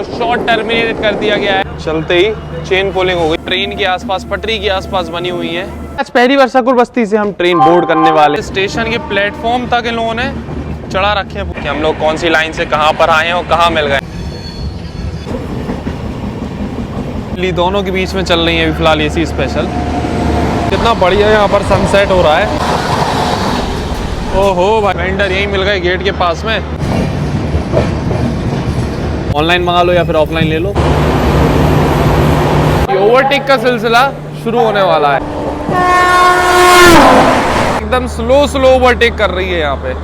Short terminate कर दिया गया है, चलते ही चेन पोलिंग हो गई। ट्रेन के आसपास, पटरी के आसपास बनी हुई है। आज पहली बार शकुर बस्ती से हम ट्रेन बोर्ड करने वाले। स्टेशन के प्लेटफॉर्म तक इन लोगों ने चढ़ा रखे हैं कि हम लोग कौन सी लाइन से कहां पर आए हैं और कहां मिल गए। दोनों के बीच में चल रही है अभी फिलहाल एसी स्पेशल। कितना बढ़िया यहाँ पर सनसेट हो रहा है। ओहो भाई, वेंडर यही मिल गए गेट के पास में। ऑनलाइन मंगा लो या फिर ऑफलाइन ले लो। ओवरटेक का सिलसिला शुरू होने वाला है। एकदम स्लो ओवरटेक कर रही है यहाँ पे।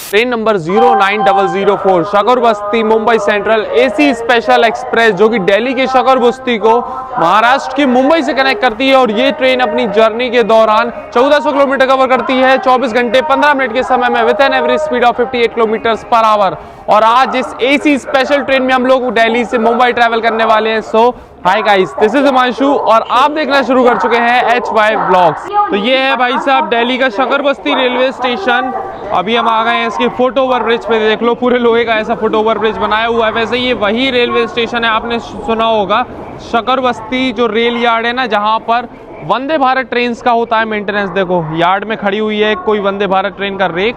ट्रेन नंबर 09004 शकुर बस्ती Mumbai central AC special express, जो कि दिल्ली के शकुर बस्ती को महाराष्ट्र की मुंबई से कनेक्ट करती है। और ये ट्रेन अपनी जर्नी के दौरान 1400 किलोमीटर कवर करती है 24 घंटे 15 मिनट के समय में with an average speed of 58 kilometre per hour. और आज इस एसी स्पेशल ट्रेन में हम लोग दिल्ली से मुंबई ट्रैवल करने वाले हैं। So hi guys, this is Himanshu और आप देखना शुरू कर चुके हैं HY ब्लॉग्स। तो ये है भाई साहब दिल्ली का शकुर बस्ती रेलवे स्टेशन। अभी हम आ गए हैं इसके फुट ओवर ब्रिज पे। देख लो, पूरे लोहे का ऐसा फुट ओवर ब्रिज बनाया हुआ है। वैसे ये वही रेलवे स्टेशन है, आपने सुना होगा शकुर बस्ती जो रेल यार्ड है ना, जहाँ पर वंदे भारत ट्रेन का होता है मेंटेनेंस। देखो यार्ड में खड़ी हुई है कोई वंदे भारत ट्रेन का रेक,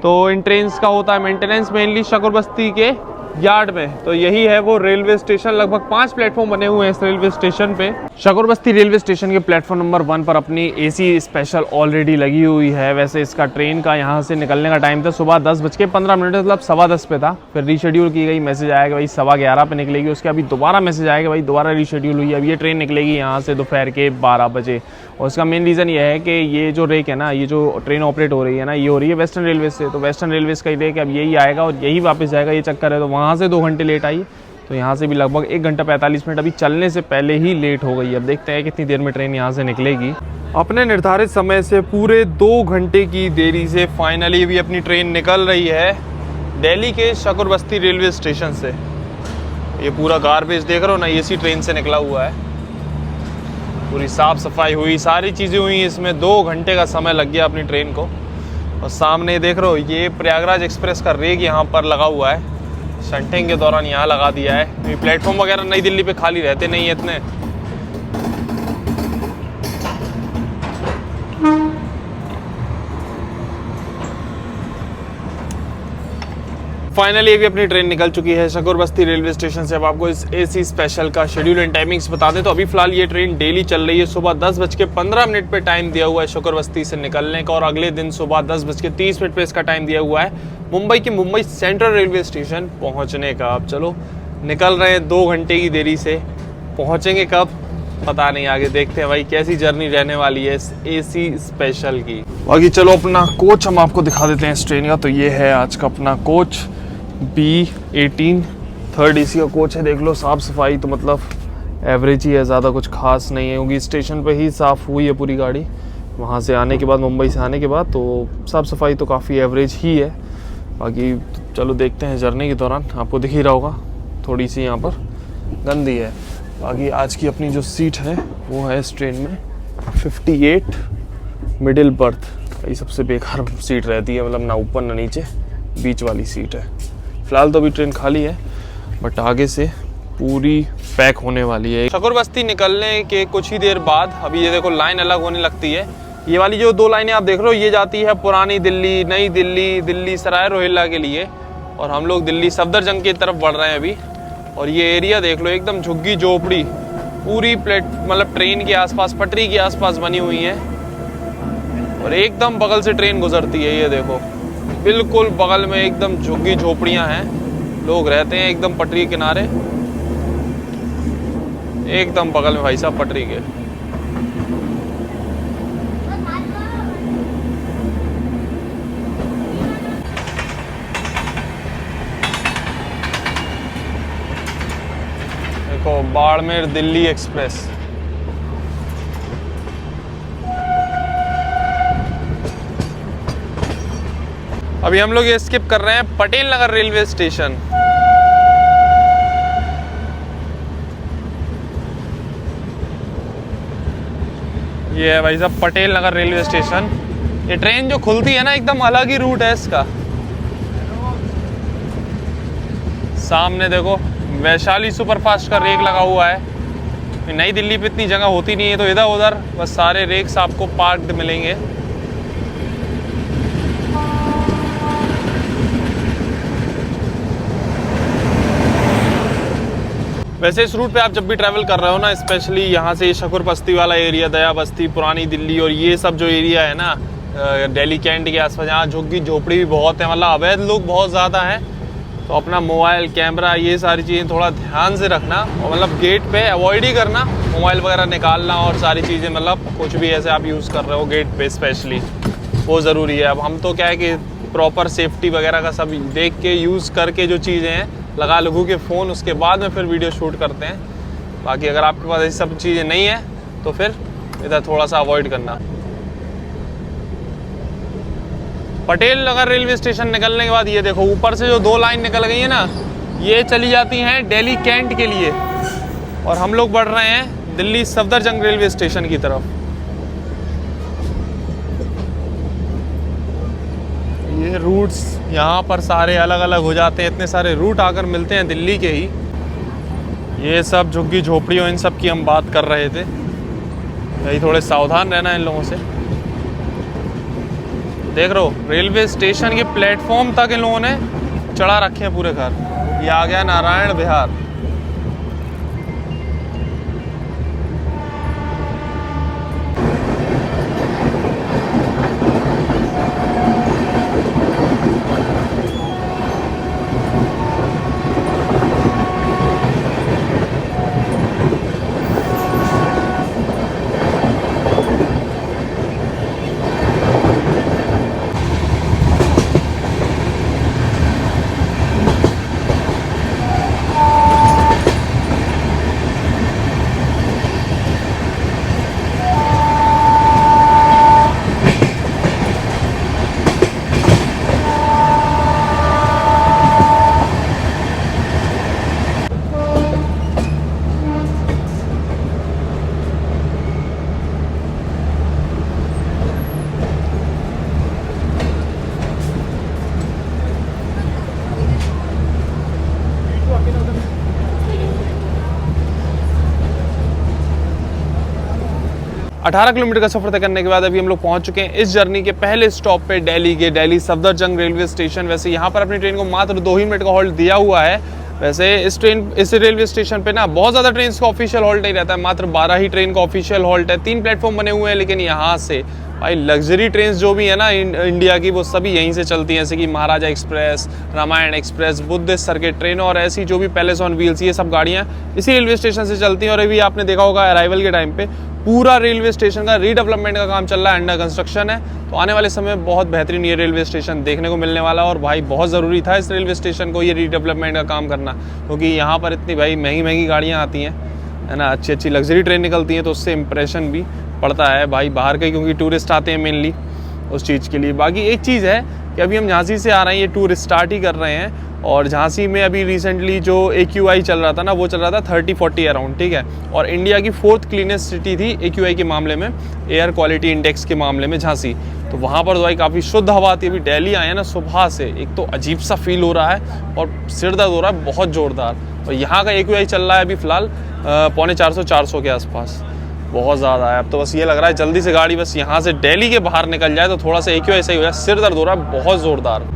तो इन ट्रेन का होता है मेंटेनेंस मेनली शकुर बस्ती के यार्ड में। तो यही है वो रेलवे स्टेशन। लगभग 5 प्लेटफॉर्म बने हुए हैं इस रेलवे स्टेशन पे। शकुर बस्ती रेलवे स्टेशन के प्लेटफॉर्म नंबर 1 पर अपनी एसी स्पेशल ऑलरेडी लगी हुई है। वैसे इसका ट्रेन का यहाँ से निकलने का टाइम था सुबह 10:15, मतलब 10:15 पे था। फिर रीशेड्यूल की गई, मैसेज आया कि भाई 11:15 पे निकलेगी। उसके अभी दोबारा मैसेज आया कि भाई दोबारा रीशेड्यूल हुई। अब ये ट्रेन निकलेगी यहाँ से दोपहर के 12 बजे। और उसका मेन रीज़न ये है कि ये जो रेक है ना, ये जो ट्रेन ऑपरेट हो रही है ना, ये हो रही है वेस्टर्न रेलवे से। तो वेस्टर्न रेलवे का रेक अब यही आएगा और यही वापस जाएगा, ये चक्कर है। तो वहाँ से 2 घंटे लेट आई, तो यहाँ से भी लगभग 1 घंटा 45 मिनट अभी चलने से पहले ही लेट हो गई। अब देखते हैं कितनी देर में ट्रेन यहाँ से निकलेगी। अपने निर्धारित समय से पूरे 2 घंटे की देरी से फाइनली भी अपनी ट्रेन निकल रही है दिल्ली के शकुर बस्ती रेलवे स्टेशन से। ये पूरा गार्बेज देख रहे हो ना, इसी ट्रेन से निकला हुआ है। पूरी साफ सफाई हुई, सारी चीज़ें हुई। इसमें 2 घंटे का समय लग गया अपनी ट्रेन को। और सामने देख रहे हो ये प्रयागराज एक्सप्रेस का रेक यहाँ पर लगा हुआ है। शंटिंग के दौरान यहाँ लगा दिया है। ये प्लेटफॉर्म वगैरह नई दिल्ली पे खाली रहते नहीं है इतने। फाइनली अभी अपनी ट्रेन निकल चुकी है शकुर बस्ती रेलवे स्टेशन से। अब आपको इस एसी स्पेशल का शेड्यूल एंड टाइमिंग्स बता दें तो अभी फिलहाल ये ट्रेन डेली चल रही है। सुबह 10:15 पे टाइम दिया हुआ है शकुर बस्ती से निकलने का। और अगले दिन सुबह 10:30 पे इसका टाइम दिया हुआ है मुंबई के मुंबई सेंट्रल रेलवे स्टेशन पहुंचने का। अब चलो निकल रहे हैं 2 घंटे की देरी से। पहुंचेंगे कब पता नहीं, आगे देखते हैं भाई कैसी जर्नी रहने वाली है इस एसी स्पेशल की। बाकी चलो अपना कोच हम आपको दिखा देते हैं इस ट्रेन का। तो ये है आज का अपना कोच B18 3rd AC का कोच है। देख लो साफ़ सफाई तो मतलब एवरेज ही है, ज़्यादा कुछ खास नहीं है क्योंकि स्टेशन पे ही साफ़ हुई है पूरी गाड़ी। वहाँ से आने के बाद, मुंबई से आने के बाद तो साफ़ सफाई तो काफ़ी एवरेज ही है। बाकी चलो देखते हैं जर्नी के दौरान, आपको दिख ही रहा होगा थोड़ी सी यहाँ पर गंदी है। बाकी आज की अपनी जो सीट है वो है इस ट्रेन में 58 मिडिल बर्थ। ये सबसे बेकार सीट रहती है, मतलब ना ऊपर ना नीचे, बीच वाली सीट है। फिलहाल तो अभी ट्रेन खाली है बट आगे से पूरी पैक होने वाली है। शकुर बस्ती निकलने के कुछ ही देर बाद अभी ये देखो लाइन अलग होने लगती है। ये वाली जो 2 लाइनें आप देख रहे हो ये जाती है पुरानी दिल्ली, नई दिल्ली, दिल्ली सराय रोहिल्ला के लिए। और हम लोग दिल्ली सफदरजंग की तरफ बढ़ रहे हैं अभी। और ये एरिया देख लो एकदम झुग्गी झोपड़ी, पूरी मतलब ट्रेन के आसपास, पटरी के आसपास बनी हुई है। और एकदम बगल से ट्रेन गुजरती है। ये देखो बिल्कुल बगल में एकदम झुग्गी झोपड़ियां हैं, लोग रहते हैं एकदम पटरी के किनारे, एकदम बगल में भाई साहब पटरी के। देखो बाड़मेर दिल्ली एक्सप्रेस। अभी हम लोग ये स्किप कर रहे हैं पटेल नगर रेलवे स्टेशन। ये है भाई साहब पटेल नगर रेलवे स्टेशन। ये ट्रेन जो खुलती है ना एकदम अलग ही रूट है इसका। सामने देखो वैशाली सुपरफास्ट का रेक लगा हुआ है। नई दिल्ली पे इतनी जगह होती नहीं है, तो इधर उधर बस सारे रेक्स आपको पार्क्ड मिलेंगे। वैसे इस रूट पे आप जब भी ट्रैवल कर रहे हो ना, स्पेशली यहाँ से शकुर बस्ती वाला एरिया, दया बस्ती, पुरानी दिल्ली और ये सब जो एरिया है ना दिल्ली कैंट के आसपास, यहाँ झुग्गी झोपड़ी भी बहुत है, मतलब अवैध लोग बहुत ज़्यादा हैं। तो अपना मोबाइल कैमरा ये सारी चीज़ें थोड़ा ध्यान से रखना, और मतलब गेट पे अवॉइड ही करना मोबाइल वगैरह निकालना और सारी चीज़ें, मतलब कुछ भी ऐसे आप यूज़ कर रहे हो गेट पे स्पेशली, वो ज़रूरी है। अब हम तो क्या है कि प्रॉपर सेफ्टी वगैरह का सब देख के यूज़ करके जो चीज़ें हैं लगा लगू के फ़ोन, उसके बाद में फिर वीडियो शूट करते हैं। बाकी अगर आपके पास ऐसी सब चीज़ें नहीं है तो फिर इधर थोड़ा सा अवॉइड करना। पटेल नगर रेलवे स्टेशन निकलने के बाद ये देखो ऊपर से जो 2 लाइन निकल गई है ना, ये चली जाती हैं दिल्ली कैंट के लिए, और हम लोग बढ़ रहे हैं दिल्ली सफदरजंग रेलवे स्टेशन की तरफ। ये रूट्स यहाँ पर सारे अलग अलग हो जाते हैं, इतने सारे रूट आकर मिलते हैं दिल्ली के ही। ये सब झुग्गी झोपड़ियों इन सब की हम बात कर रहे थे, यही थोड़े सावधान रहना इन लोगों से। देख रहे हो रेलवे स्टेशन के प्लेटफॉर्म तक इन लोगों ने चढ़ा रखे हैं पूरे घर। ये आ गया नारायण विहार। अठारह किलोमीटर का सफर तय करने के बाद अभी हम लोग पहुंच चुके हैं इस जर्नी के पहले स्टॉप पे, दिल्ली के दिल्ली सफदरजंग रेलवे स्टेशन। वैसे यहाँ पर अपनी ट्रेन को मात्र 2 ही मिनट का हॉल्ट दिया हुआ है। वैसे इस रेलवे स्टेशन पे ना बहुत ज़्यादा ट्रेन का ऑफिशियल हॉल्ट नहीं रहता है, मात्र 12 ही ट्रेन का ऑफिशियल हॉल्ट है। 3 प्लेटफॉर्म बने हुए हैं, लेकिन यहाँ से भाई लग्जरी ट्रेन जो भी है ना इंडिया की, वो सभी यहीं से चलती हैं, जैसे कि Maharaja express, Ramayan express, Buddhist circuit train और ऐसी जो भी पैलेस ऑन व्हील्स, ये सब गाड़ियाँ इसी रेलवे स्टेशन से चलती हैं। और अभी आपने देखा होगा अराइवल के टाइम पे पूरा रेलवे स्टेशन का रीडेवलपमेंट का काम चल रहा है, अंडर कंस्ट्रक्शन है। तो आने वाले समय में बहुत बेहतरीन ये रेलवे स्टेशन देखने को मिलने वाला, और भाई बहुत ज़रूरी था इस रेलवे स्टेशन को ये रीडेवलपमेंट का काम करना, क्योंकि यहाँ पर इतनी भाई महंगी महंगी गाड़ियाँ आती हैं, है ना, अच्छी अच्छी लग्जरी ट्रेन निकलती हैं, तो उससे इंप्रेशन भी पड़ता है भाई बाहर के, क्योंकि टूरिस्ट आते हैं मेनली उस चीज़ के लिए। बाकी एक चीज़ है कि अभी हम झांसी से आ रहे हैं, ये टूर स्टार्ट ही कर रहे हैं, और झांसी में अभी रिसेंटली जो AQI चल रहा था ना, वो चल रहा था 30-40 अराउंड, ठीक है। और इंडिया की 4th क्लीनेस्ट सिटी थी AQI के मामले में, एयर क्वालिटी इंडेक्स के मामले में झांसी। तो वहाँ पर भाई काफ़ी शुद्ध हवा आती है। अभी दिल्ली आए हैं ना सुबह से, एक तो अजीब सा फील हो रहा है और सिर दर्द हो रहा है बहुत ज़ोरदार। और यहाँ का AQI चल रहा है अभी फ़िलहाल 450-400 के आसपास, बहुत ज़्यादा है। अब तो बस ये लग रहा है जल्दी से गाड़ी बस यहाँ से दिल्ली के बाहर निकल जाए तो थोड़ा सा AQI सही हो जाए। सिर दर्द हो रहा है बहुत ज़ोरदार।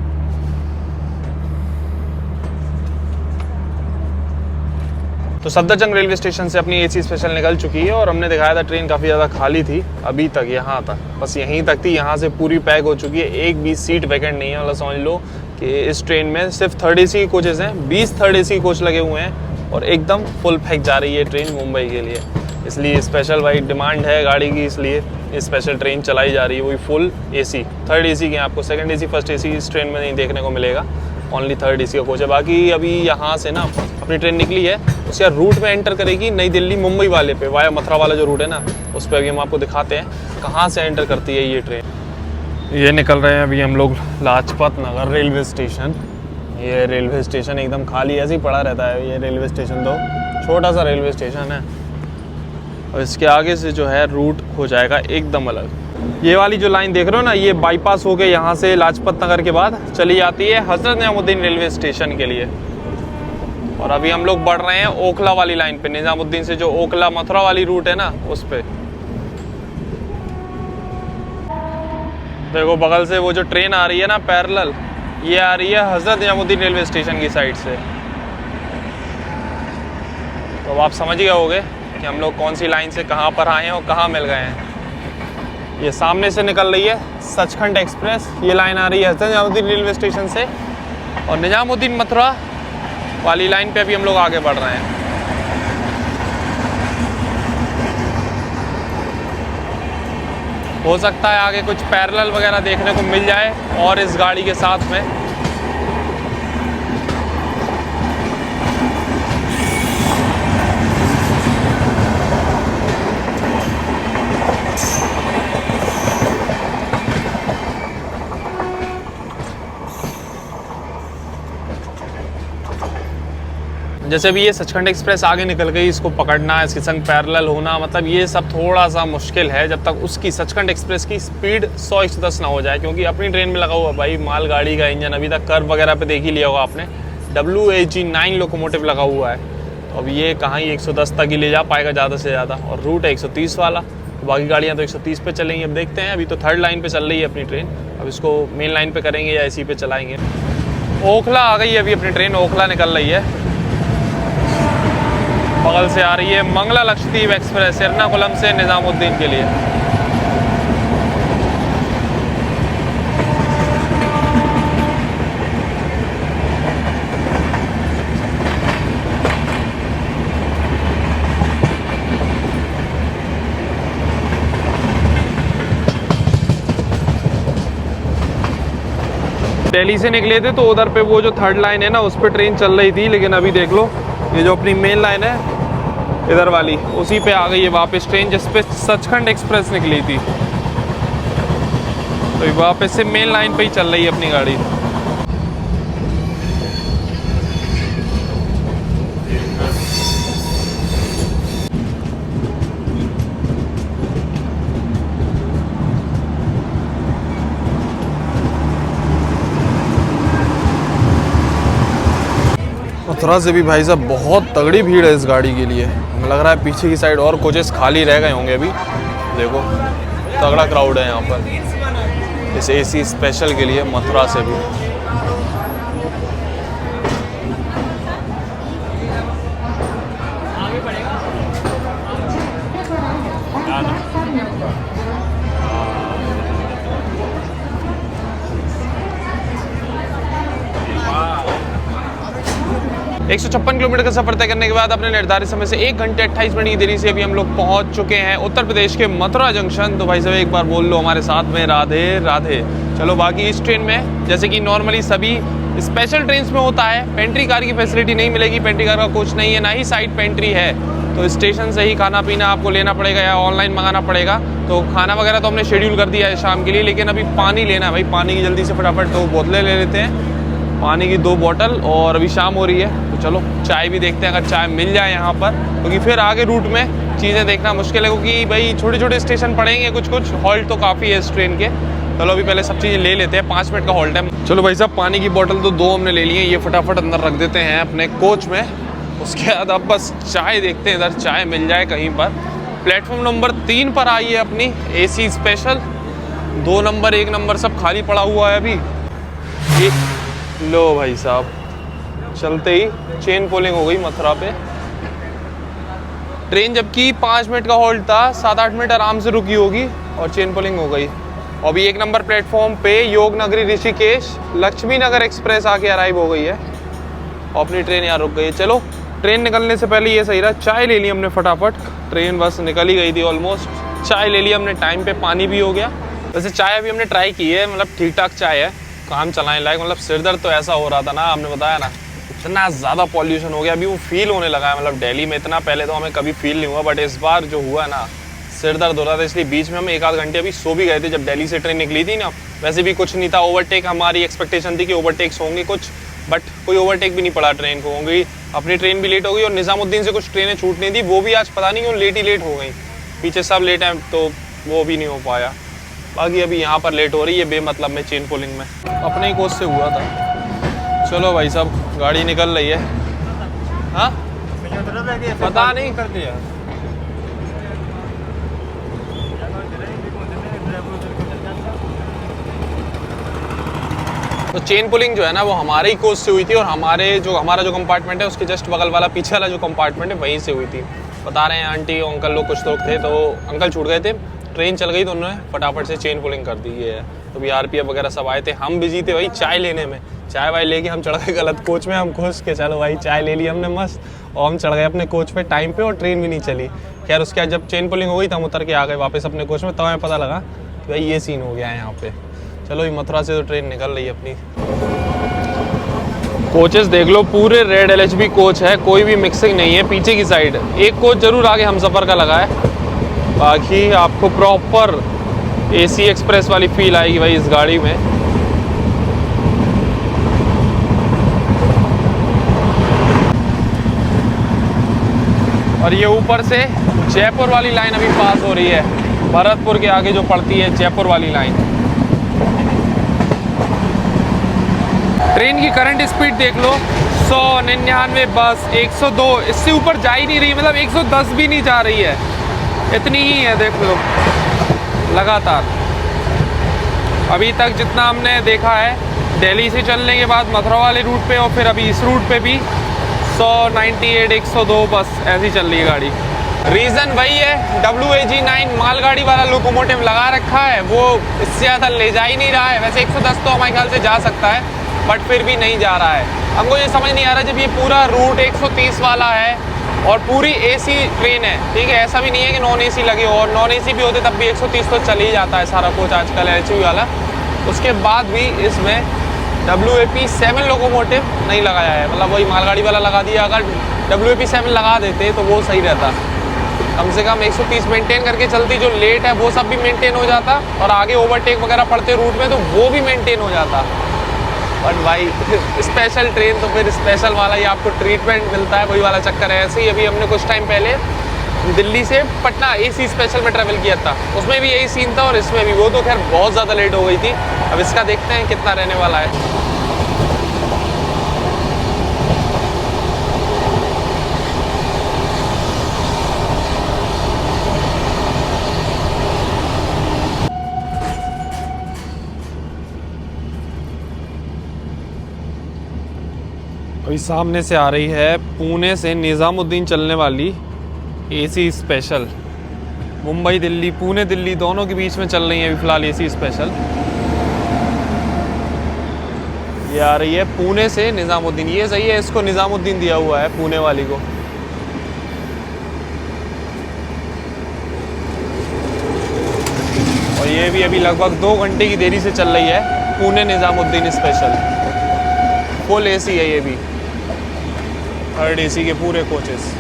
तो सफदरजंग रेलवे स्टेशन से अपनी AC स्पेशल निकल चुकी है, और हमने दिखाया था ट्रेन काफ़ी ज़्यादा खाली थी अभी तक, यहाँ तक बस यहीं तक थी, यहाँ से पूरी पैक हो चुकी है, एक भी सीट वैकेंट नहीं है। मतलब समझ लो कि इस ट्रेन में सिर्फ 3rd AC कोचेज़ हैं, 20 3rd AC कोच लगे हुए हैं, और एकदम फुल पैक जा रही है ट्रेन मुंबई के लिए। इसलिए स्पेशल भाई डिमांड है गाड़ी की, इसलिए स्पेशल ट्रेन चलाई जा रही है, वही फुल AC 3rd AC के। आपको 2nd AC 1st AC इस ट्रेन में नहीं देखने को मिलेगा, ओनली 3rd AC का कोच है। बाकी अभी यहाँ से ना अपनी ट्रेन निकली है, उसके रूट में एंटर करेगी नई दिल्ली मुंबई वाले पे, वाया मथुरा वाला जो रूट है ना, उस पर अभी हम आपको दिखाते हैं कहाँ से एंटर करती है ये ट्रेन। ये निकल रहे हैं अभी हम लोग लाजपत नगर रेलवे स्टेशन। ये रेलवे स्टेशन एकदम खाली ऐसे ही पड़ा रहता है, ये रेलवे स्टेशन तो छोटा सा रेलवे स्टेशन है, और इसके आगे से जो है रूट हो जाएगा एकदम अलग। ये वाली जो लाइन देख रहे हो ना, ये बाईपास हो के यहाँ से लाजपत नगर के बाद चली जाती है हज़रत निजामुद्दीन रेलवे स्टेशन के लिए। और अभी हम लोग बढ़ रहे हैं ओखला वाली लाइन पे, निजामुद्दीन से जो ओखला मथुरा वाली रूट है ना उस पे। देखो बगल से वो जो ट्रेन आ रही है ना पैरेलल, ये आ रही है हजरत निजामुद्दीन रेलवे स्टेशन की साइड से। तो अब आप समझ गए होंगे कि हम लोग कौन सी लाइन से कहाँ पर आए हैं और कहाँ मिल गए हैं। ये सामने से निकल रही है सचखंड एक्सप्रेस, ये लाइन आ रही है हजरत निजामुद्दीन रेलवे स्टेशन से, और निजामुद्दीन मथुरा वाली लाइन पे अभी हम लोग आगे बढ़ रहे हैं। हो सकता है आगे कुछ पैरेलल वगैरह देखने को मिल जाए और इस गाड़ी के साथ में। जैसे भी ये सचखंड एक्सप्रेस आगे निकल गई, इसको पकड़ना, इसके संग पैरेलल होना, मतलब ये सब थोड़ा सा मुश्किल है जब तक उसकी सचखंड एक्सप्रेस की स्पीड 100-110 ना हो जाए, क्योंकि अपनी ट्रेन में लगा हुआ भाई माल गाड़ी का इंजन। अभी तक कर्व वगैरह पे देख ही लिया होगा आपने, WAG9 लोकोमोटिव लगा हुआ है। तो अब ये कहाँ ही 110 तक ही ले जा पाएगा ज़्यादा से ज़्यादा, और रूट है 130 वाला, तो बाकी गाड़ियाँ तो 130 पे चलेंगी। अब देखते हैं, अभी तो थर्ड लाइन पे चल रही है अपनी ट्रेन, अब इसको मेन लाइन पे करेंगे या इसी पे चलाएंगे। ओखला आ गई है अभी अपनी ट्रेन, ओखला निकल रही है। बगल से आ रही है मंगला लक्षद्वीप एक्सप्रेस एर्नाकुलम से निजामुद्दीन के लिए। दिल्ली से निकले थे तो उधर पे वो जो थर्ड लाइन है ना उस पर ट्रेन चल रही थी, लेकिन अभी देख लो ये जो अपनी मेन लाइन है इधर वाली, उसी पे आ गई है वापस ट्रेन जिस पे सचखंड एक्सप्रेस निकली थी। तो वापस से मेन लाइन पे ही चल रही है अपनी गाड़ी। मथुरा से भी भाई साहब बहुत तगड़ी भीड़ है इस गाड़ी के लिए। हमें लग रहा है पीछे की साइड और कोचेस खाली रह गए होंगे अभी। देखो तगड़ा क्राउड है यहाँ पर इस AC स्पेशल के लिए मथुरा से भी। एक 156 किलोमीटर का सफर तय करने के बाद अपने निर्धारित समय से 1 घंटे 28 मिनट की देरी से अभी हम लोग पहुंच चुके हैं उत्तर प्रदेश के मथुरा जंक्शन। तो भाई साहब एक बार बोल लो हमारे साथ में राधे राधे। चलो बाकी इस ट्रेन में जैसे कि नॉर्मली सभी स्पेशल ट्रेन में होता है, पेंट्री कार की फैसिलिटी नहीं मिलेगी, पेंट्री कार का कोच नहीं है, ना ही साइड पेंट्री है। तो स्टेशन से ही खाना पीना आपको लेना पड़ेगा या ऑनलाइन मंगाना पड़ेगा। तो खाना वगैरह तो हमने शेड्यूल कर दिया है शाम के लिए, लेकिन अभी पानी लेना है भाई। पानी की जल्दी से फटाफट 2 बोतलें ले लेते हैं, पानी की 2 बोतल, और अभी शाम हो रही है तो चलो चाय भी देखते हैं अगर चाय मिल जाए यहाँ पर, क्योंकि फिर आगे रूट में चीज़ें देखना मुश्किल है, क्योंकि भाई छोटे छोटे स्टेशन पड़ेंगे, कुछ कुछ हॉल्ट तो काफ़ी है इस ट्रेन के। चलो अभी पहले सब चीज़ें ले लेते हैं, 5 मिनट का हॉल्ट है। चलो भाई साहब पानी की बोतल तो 2 हमने ले लिए, ये फटाफट अंदर रख देते हैं अपने कोच में। उसके बाद अब बस चाय देखते हैं इधर चाय मिल जाए कहीं पर। प्लेटफॉर्म नंबर 3 पर आई है अपनी AC स्पेशल, 2 नंबर 1 नंबर सब खाली पड़ा हुआ है अभी। लो भाई साहब चलते ही चेन पोलिंग हो गई मथुरा पे। ट्रेन जबकि 5 मिनट का हॉल्ट था, 7-8 मिनट आराम से रुकी होगी और चेन पोलिंग हो गई। और अभी 1 नंबर प्लेटफॉर्म पे योग नगरी ऋषिकेश लक्ष्मी नगर एक्सप्रेस आके अराइव हो गई है और अपनी ट्रेन यहाँ रुक गई है। चलो ट्रेन निकलने से पहले ये सही रहा, चाय ले ली हमने फटाफट, ट्रेन बस निकल ही गई थी ऑलमोस्ट। चाय ले ली हमने टाइम पे, पानी भी हो गया। वैसे चाय अभी हमने ट्राई की है, मतलब ठीक ठाक चाय है, काम चलाने लायक। मतलब सिर दर्द तो ऐसा हो रहा था ना, आपने बताया ना, इतना ज़्यादा पॉल्यूशन हो गया अभी वो फील होने लगा है। मतलब दिल्ली में इतना पहले तो हमें कभी फील नहीं हुआ, बट इस बार जो हुआ ना सिर दर्द हो रहा था। इसलिए बीच में हम 1-8 घंटे अभी सो भी गए थे जब दिल्ली से ट्रेन निकली थी ना। वैसे भी कुछ नहीं था, ओवरटेक हमारी एक्सपेक्टेशन थी कि ओवरटेक्स होंगे कुछ, बट कोई ओवरटेक भी नहीं पड़ा ट्रेन को। होंगी अपनी ट्रेन भी लेट हो गई और निज़ामुद्दीन से कुछ ट्रेनें छूटनी थी, वो भी आज पता नहीं क्यों लेट हो गई। पीछे सब लेट हैं तो वो भी नहीं हो पाया। बाकी अभी यहाँ पर लेट हो रही है बेमतलब में, चेन पोलिंग में अपने ही कोच से हुआ था। चलो भाई साहब गाड़ी निकल रही है, हाँ पता नहीं। कर दिया। तो चेन पुलिंग जो है ना वो हमारे ही कोच से हुई थी, और हमारा जो कंपार्टमेंट है उसके जस्ट बगल वाला पीछे वाला जो कंपार्टमेंट है वहीं से हुई थी। बता रहे हैं आंटी अंकल लोग, कुछ लोग थे, तो अंकल छूट गए थे, ट्रेन चल गई तो उन्होंने फटाफट से चेन पुलिंग कर दी है। तो भी आरपीएफ वगैरह सब आए थे, हम बिजी थे भाई चाय लेने में, चाय वाय लेके हम चढ़ गए गलत कोच में। हम खुश के चलो भाई चाय ले ली हमने मस्त, और हम चढ़ गए अपने कोच पे टाइम पे, और ट्रेन भी नहीं चली। खैर उसके बाद जब चेन पुलिंग हो गई तो हम उतर के आ गए वापस अपने कोच में, तब हमें पता लगा कि भाई ये सीन हो गया है यहाँ पे। चलो ये मथुरा से तो ट्रेन निकल रही है अपनी। कोचेस देख लो, पूरे रेड एलएचबी कोच है, कोई भी मिक्सिंग नहीं है। पीछे की साइड एक कोच जरूर आगे हमसफ़र का लगा है, बाकी आपको प्रॉपर एसी एक्सप्रेस वाली फील आएगी भाई इस गाड़ी में। और ये ऊपर से जयपुर वाली लाइन अभी पास हो रही है, भरतपुर के आगे जो पड़ती है जयपुर वाली लाइन। ट्रेन की करंट स्पीड देख लो, 100, 99, बस 102, इससे ऊपर जा ही नहीं रही, मतलब 110 भी नहीं जा रही है, इतनी ही है देख लो लगातार। अभी तक जितना हमने देखा है दिल्ली से चलने के बाद मथुरा वाले रूट पे, और फिर अभी इस रूट पे भी 100, 98, 102 बस ऐसी चल रही है गाड़ी। रीज़न वही है, WAG9 मालगाड़ी वाला लोकोमोटिव लगा रखा है, वो इससे ज़्यादा ले जा ही नहीं रहा है। वैसे 110 तो हमारे ख्याल से जा सकता है, बट फिर भी नहीं जा रहा है। हमको ये समझ नहीं आ रहा, जब ये पूरा रूट 130 वाला है और पूरी AC ट्रेन है, ठीक है, ऐसा भी नहीं है कि नॉन AC लगे हो, और नॉन AC भी होते तब भी 130 तो चल ही जाता है सारा कोच आजकल LHV वाला। उसके बाद भी इसमें WAP7 लोकोमोटिव नहीं लगाया है, मतलब वही मालगाड़ी वाला लगा दिया। अगर WAP7 लगा देते तो वो सही रहता, कम से कम 130 मेंटेन करके चलती, जो लेट है वो सब भी मेंटेन हो जाता, और आगे ओवरटेक वगैरह पड़ते रूट में तो वो भी मेंटेन हो जाता। बट भाई स्पेशल ट्रेन तो फिर स्पेशल वाला ही आपको ट्रीटमेंट मिलता है, वही वाला चक्कर है। ऐसे ही अभी हमने कुछ टाइम पहले दिल्ली से पटना AC स्पेशल में ट्रैवल किया था, उसमें भी यही सीन था, और इसमें भी। वो तो खैर बहुत ज़्यादा लेट हो गई थी, अब इसका देखते हैं कितना रहने वाला है। अभी सामने से आ रही है पुणे से निज़ामुद्दीन चलने वाली AC स्पेशल, मुंबई दिल्ली, पुणे दिल्ली दोनों के बीच में चल रही है अभी फ़िलहाल AC स्पेशल। ये आ रही है पुणे से निज़ामुद्दीन, ये सही है, इसको निज़ामुद्दीन दिया हुआ है पुणे वाली को। और ये भी अभी लगभग 2 घंटे की देरी से चल रही है, Pune Nizamuddin special. Full AC है ये भी, 3rd AC के पूरे कोचेस।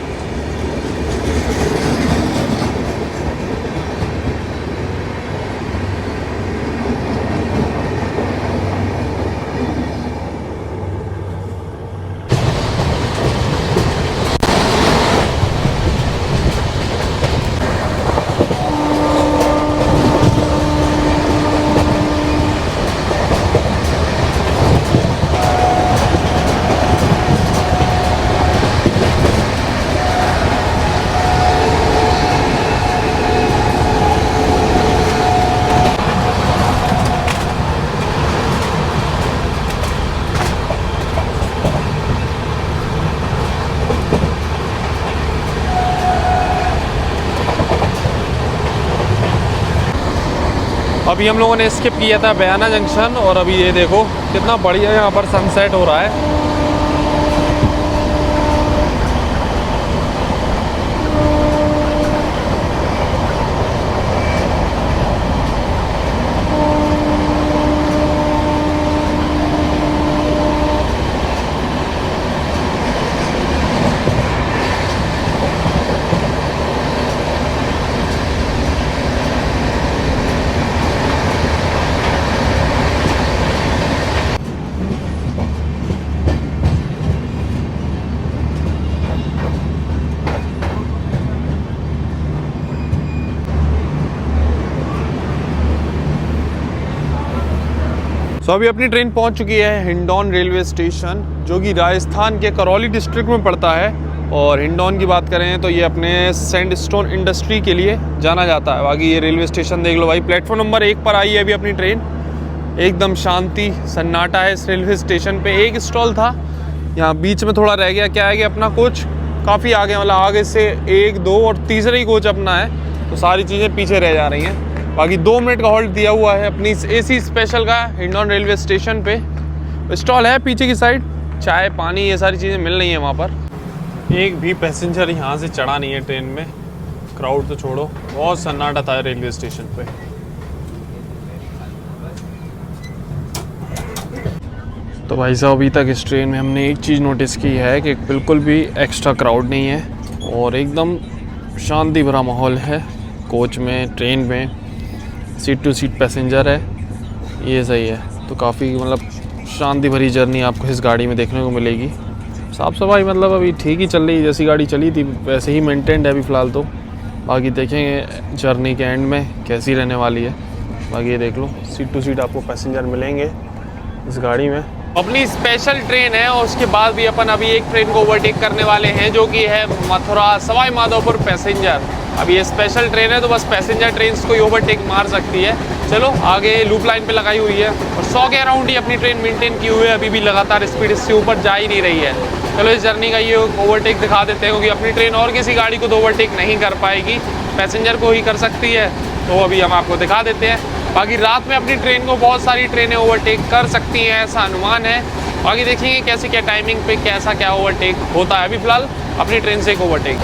अभी हम लोगों ने स्किप किया था बयाना जंक्शन, और अभी ये देखो कितना बढ़िया यहाँ पर सनसेट हो रहा है। तो अभी अपनी ट्रेन पहुंच चुकी है हिंडौन रेलवे स्टेशन, जो कि राजस्थान के करौली डिस्ट्रिक्ट में पड़ता है। और हिंडौन की बात करें तो ये अपने सैंडस्टोन इंडस्ट्री के लिए जाना जाता है। बाकी ये रेलवे स्टेशन देख लो भाई, प्लेटफॉर्म नंबर 1 पर आई है अभी अपनी ट्रेन। एकदम शांति सन्नाटा है इस रेलवे स्टेशन पे। एक स्टॉल था यहाँ बीच में थोड़ा रह गया, क्या है कि अपना कोच काफ़ी आगे, मतलब आगे से 1, 2 और तीसरा ही कोच अपना है, तो सारी चीज़ें पीछे रह जा रही हैं। बाकी 2 मिनट का हॉल्ट दिया हुआ है अपनी AC स्पेशल का हिंडौन रेलवे स्टेशन पे। स्टॉल है पीछे की साइड, चाय पानी ये सारी चीज़ें मिल रही हैं वहाँ पर। एक भी पैसेंजर यहाँ से चढ़ा नहीं है ट्रेन में, क्राउड तो छोड़ो, बहुत सन्नाटा था रेलवे स्टेशन पे। तो भाई साहब अभी तक इस ट्रेन में हमने एक चीज़ नोटिस की है कि बिल्कुल भी एक्स्ट्रा क्राउड नहीं है और एकदम शांति भरा माहौल है कोच में, ट्रेन में। सीट टू सीट पैसेंजर है, ये सही है। तो काफ़ी मतलब शांति भरी जर्नी आपको इस गाड़ी में देखने को मिलेगी। साफ़ सफाई मतलब अभी ठीक ही चल रही है, जैसी गाड़ी चली थी वैसे ही मेंटेन्ड है अभी फ़िलहाल तो। बाकी देखेंगे जर्नी के एंड में कैसी रहने वाली है। बाकी ये देख लो, सीट टू सीट आपको पैसेंजर मिलेंगे इस गाड़ी में। अपनी स्पेशल ट्रेन है और उसके बाद भी अपन अभी एक ट्रेन को ओवरटेक करने वाले हैं, जो कि है मथुरा सवाई माधोपुर पैसेंजर। अभी ये स्पेशल ट्रेन है तो बस पैसेंजर ट्रेन को ही ओवरटेक मार सकती है। चलो आगे लूप लाइन पे लगाई हुई है और 100 के अराउंड ही अपनी ट्रेन मेंटेन की हुई है, अभी भी लगातार स्पीड इससे ऊपर जा ही नहीं रही है। चलो इस जर्नी का ये ओवरटेक दिखा देते हैं, क्योंकि अपनी ट्रेन और किसी गाड़ी को तो ओवरटेक नहीं कर पाएगी, पैसेंजर को ही कर सकती है। तो अभी हम आपको दिखा देते हैं। बाकी रात में अपनी ट्रेन को बहुत सारी ट्रेनें ओवरटेक कर सकती हैं, ऐसा अनुमान है। बाकी देखेंगे कैसे क्या टाइमिंग पे कैसा क्या ओवरटेक होता है। अभी फिलहाल अपनी ट्रेन से एक ओवरटेक।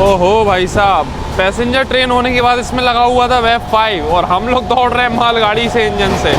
ओहो भाई साहब, पैसेंजर ट्रेन होने के बाद इसमें लगा हुआ था वेब 5 और हम लोग दौड़ रहे हैं मालगाड़ी से, इंजन से।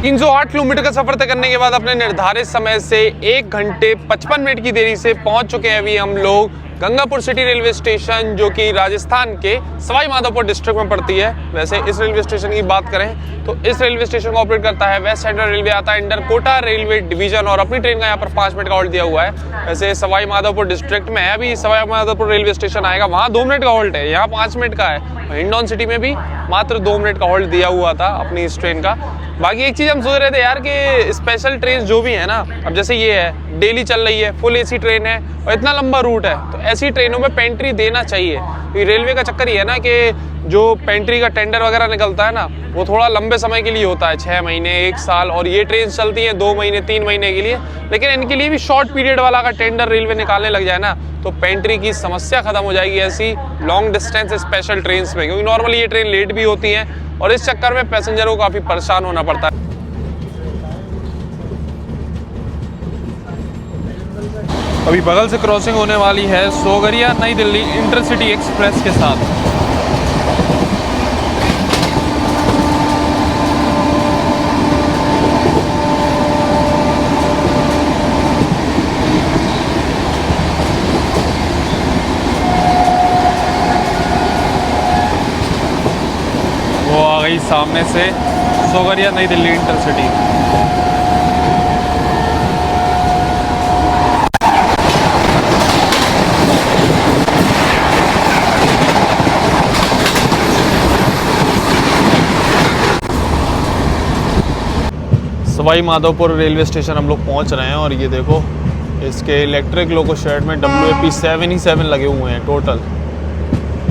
308 किलोमीटर का सफर तय करने के बाद अपने निर्धारित समय से 1 घंटे 55 मिनट की देरी से पहुंच चुके हैं अभी हम लोग गंगापुर सिटी रेलवे स्टेशन, जो कि राजस्थान के सवाई माधोपुर डिस्ट्रिक्ट में पड़ती है। वैसे इस रेलवे स्टेशन की बात करें तो इस रेलवे स्टेशन को ऑपरेट करता है वेस्ट सेंट्रल रेलवे, आता है अंडर कोटा रेलवे डिवीजन, और अपनी ट्रेन का यहाँ पर 5 मिनट का हॉल्ट दिया हुआ है। वैसे सवाई माधोपुर डिस्ट्रिक्ट में है, अभी सवाई माधोपुर रेलवे स्टेशन आएगा, वहाँ 2 मिनट का हॉल्ट है, यहाँ 5 मिनट का है। हिंडौन सिटी में भी मात्र 2 मिनट का हॉल्ट दिया हुआ था अपनी इस ट्रेन का। बाकी एक चीज़ हम सोच रहे थे यार कि स्पेशल ट्रेन जो भी है ना, अब जैसे ये है डेली चल रही है, फुल AC ट्रेन है और इतना लंबा रूट है, तो ऐसी ट्रेनों में पेंट्री देना चाहिए। तो रेलवे का चक्कर ये है ना कि जो पेंट्री का टेंडर वगैरह निकलता है ना, वो थोड़ा लंबे समय के लिए होता है, 6 महीने 1 साल, और ये ट्रेन चलती है 2 महीने 3 महीने के लिए। लेकिन इनके लिए भी शॉर्ट पीरियड वाला का टेंडर रेलवे निकालने लग जाए ना, तो पेंट्री की समस्या खत्म हो जाएगी ऐसी लॉन्ग डिस्टेंस स्पेशल ट्रेन में, क्योंकि नॉर्मली ये ट्रेन लेट भी होती हैं और इस चक्कर में पैसेंजरों को काफ़ी परेशान होना पड़ता है। अभी बगल से क्रॉसिंग होने वाली है सोगरिया नई दिल्ली इंटरसिटी एक्सप्रेस के साथ। वो आ गई सामने से सोगरिया नई Delhi intercity. Sawai Madhopur railway station हम लोग पहुंच रहे हैं और ये देखो इसके इलेक्ट्रिक लोको शेड में WAP-7 ही 7 लगे हुए हैं टोटल।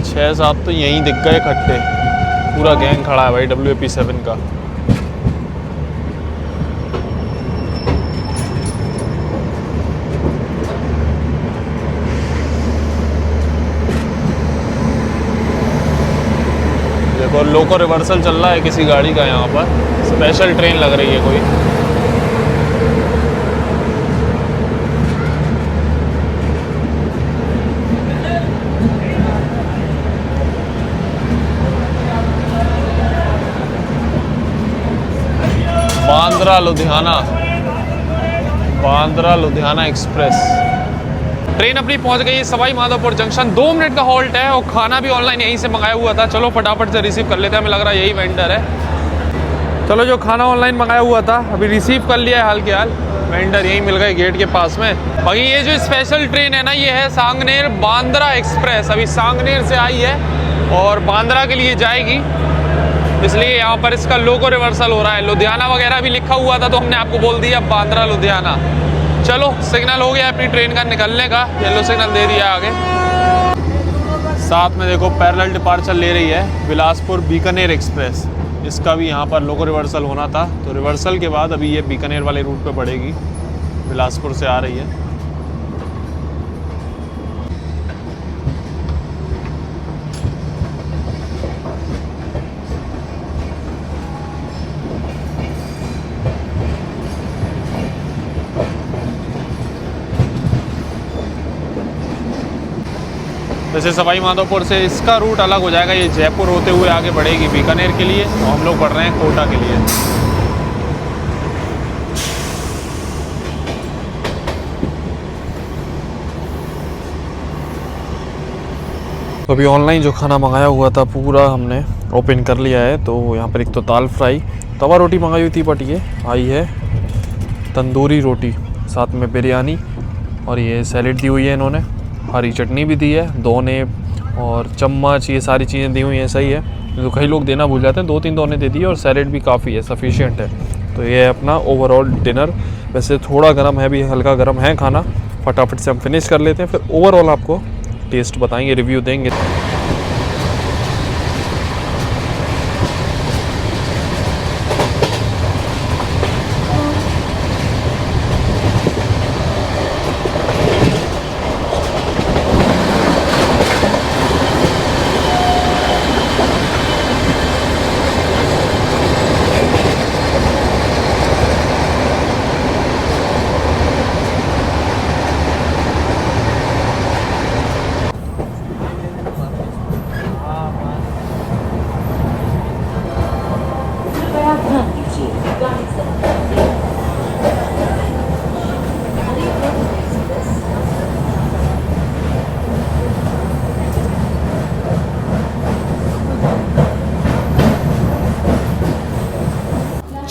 6-7 तो यहीं दिख गए इकट्ठे, पूरा गैंग खड़ा है भाई WAP-7 का। देखो और लोको रिवर्सल चल रहा है किसी गाड़ी का यहाँ पर, स्पेशल ट्रेन लग रही है कोई। बांद्रा लुधियाना एक्सप्रेस ट्रेन अपनी पहुंच गई है सवाई माधोपुर जंक्शन। 2 मिनट का हॉल्ट है और खाना भी ऑनलाइन यहीं से मंगाया हुआ था। चलो फटाफट से रिसीव कर लेते हैं, हमें लग रहा है यही वेंडर है। चलो जो खाना ऑनलाइन मंगाया हुआ था अभी रिसीव कर लिया है हाल के हाल, वेंडर यहीं मिल गए गेट के पास में। बाकी ये जो स्पेशल ट्रेन है ना, ये है सांगनेर बांद्रा एक्सप्रेस। अभी सांगनेर से आई है और बांद्रा के लिए जाएगी, इसलिए यहाँ पर इसका लोको रिवर्सल हो रहा है। लुधियाना वगैरह भी लिखा हुआ था तो हमने आपको बोल दिया बांद्रा लुधियाना। चलो सिग्नल हो गया अपनी ट्रेन का निकलने का, येलो सिग्नल दे दिया आगे। साथ में देखो पैरेलल डिपार्चर ले रही है बिलासपुर बीकानेर एक्सप्रेस। इसका भी यहाँ पर लोको रिवर्सल होना था, तो रिवर्सल के बाद अभी ये बीकानेर वाले रूट पे पड़ेगी, बिलासपुर से आ रही है। वैसे सवाई माधोपुर से इसका रूट अलग हो जाएगा, ये जयपुर होते हुए आगे बढ़ेगी बीकानेर के लिए, और हम लोग बढ़ रहे हैं कोटा के लिए। तो अभी ऑनलाइन जो खाना मंगाया हुआ था पूरा हमने ओपन कर लिया है। तो यहाँ पर एक तो दाल फ्राई, तवा रोटी मंगाई हुई थी, बट ये आई है तंदूरी रोटी, साथ में बिरयानी, और ये सैलेड दी हुई है इन्होंने, हरी चटनी भी दी है, दोने और चम्मच, ये सारी चीज़ें दी हुई हैं। सही है, तो कई लोग देना भूल जाते हैं। 2-3 दोने दे दिए और सैलेड भी काफ़ी है, सफिशिएंट है। तो ये है अपना ओवरऑल डिनर। वैसे थोड़ा गर्म है, भी हल्का गर्म है खाना। फटाफट से हम फिनिश कर लेते हैं, फिर ओवरऑल आपको टेस्ट बताएंगे, रिव्यू देंगे।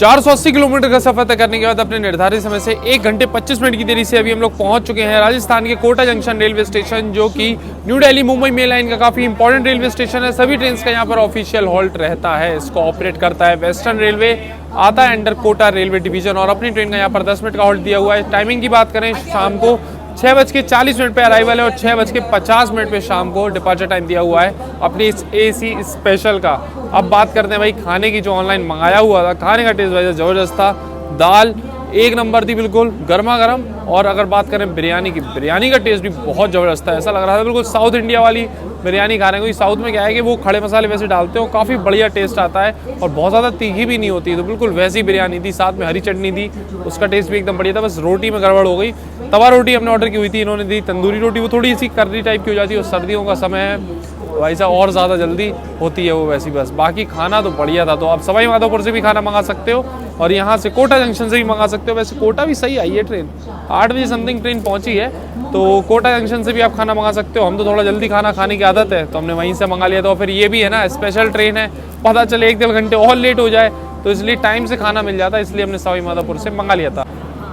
480 किलोमीटर का सफर तय करने के बाद अपने निर्धारित समय से 1 घंटे 25 मिनट की देरी से अभी हम लोग पहुंच चुके हैं राजस्थान के कोटा जंक्शन रेलवे स्टेशन, जो कि New Delhi Mumbai mail line का काफी इंपॉर्टेंट रेलवे स्टेशन है। सभी ट्रेन का यहाँ पर ऑफिशियल हॉल्ट रहता है। इसको ऑपरेट करता है वेस्टर्न रेलवे, आता है अंडर कोटा रेलवे डिवीजन, और अपनी ट्रेन का यहाँ पर 10 मिनट का हॉल्ट दिया हुआ है। टाइमिंग की बात करें, शाम को 6:40 पे अराइवल है और 6:50 पे शाम को डिपार्चर टाइम दिया हुआ है अपनी इस AC स्पेशल का। अब बात करते हैं भाई खाने की। जो ऑनलाइन मंगाया हुआ था, खाने का टेस्ट वैसे ज़बरदस्त था। दाल 1 नंबर थी, बिल्कुल गर्मा गर्म। और अगर बात करें बिरयानी की, बिरयानी का टेस्ट भी बहुत ज़बरदस्त था। ऐसा लग रहा था बिल्कुल साउथ इंडिया वाली बिरयानी खा रहे हैं। क्योंकि साउथ में क्या है कि वो खड़े मसाले वैसे डालते हो, काफ़ी बढ़िया टेस्ट आता है और बहुत ज़्यादा तीखी भी नहीं होती। तो बिल्कुल वैसी बिरयानी थी, साथ में हरी चटनी थी, उसका टेस्ट भी एकदम बढ़िया था। बस रोटी में गड़बड़ हो गई। तवा रोटी हमने ऑर्डर की हुई थी, इन्होंने दी तंदूरी रोटी, वो थोड़ी सी कर्री टाइप की हो जाती है और सर्दियों का समय है तो ऐसा और ज़्यादा जल्दी होती है वो वैसी। बस बाकी खाना तो बढ़िया था। तो आप सवाई माधोपुर से भी खाना मंगा सकते हो और यहाँ से कोटा जंक्शन से भी मंगा सकते हो। वैसे कोटा भी सही आई है ट्रेन, 8 बजे समथिंग ट्रेन पहुँची है, तो कोटा जंक्शन से भी आप खाना मंगा सकते हो। हम तो थोड़ा जल्दी खाना खाने की आदत है तो हमने वहीं से मंगा लिया। तो फिर ये भी है ना, स्पेशल ट्रेन है, पता चले 1-1.5 घंटे और लेट हो जाए तो इसलिए टाइम से खाना मिल जाता है, इसलिए हमने सवाई माधोपुर से मंगा लिया था।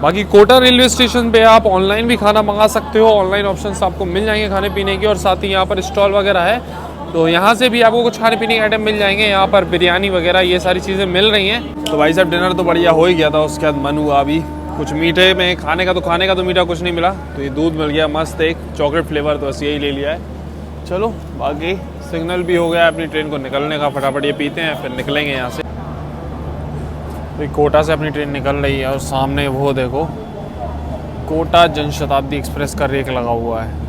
बाकी कोटा रेलवे स्टेशन पे आप ऑनलाइन भी खाना मंगा सकते हो। ऑनलाइन ऑप्शंस आपको मिल जाएंगे खाने पीने के, और साथ ही यहाँ पर स्टॉल वगैरह है, तो यहाँ से भी आपको कुछ खाने पीने के आइटम मिल जाएंगे। यहाँ पर बिरयानी वगैरह ये सारी चीज़ें मिल रही हैं। तो भाई साहब डिनर तो बढ़िया हो ही गया था, उसके बाद मन हुआ अभी कुछ मीठे में खाने का। तो मीठा कुछ नहीं मिला, तो ये दूध मिल गया मस्त, एक चॉकलेट फ्लेवर, तो बस यही ले लिया है। चलो बाकी सिग्नल भी हो गया अपनी ट्रेन को निकलने का, फटाफट ये पीते हैं फिर निकलेंगे यहाँ से। तो कोटा से अपनी ट्रेन निकल रही है और सामने वो देखो कोटा जनशताब्दी एक्सप्रेस का रेक लगा हुआ है।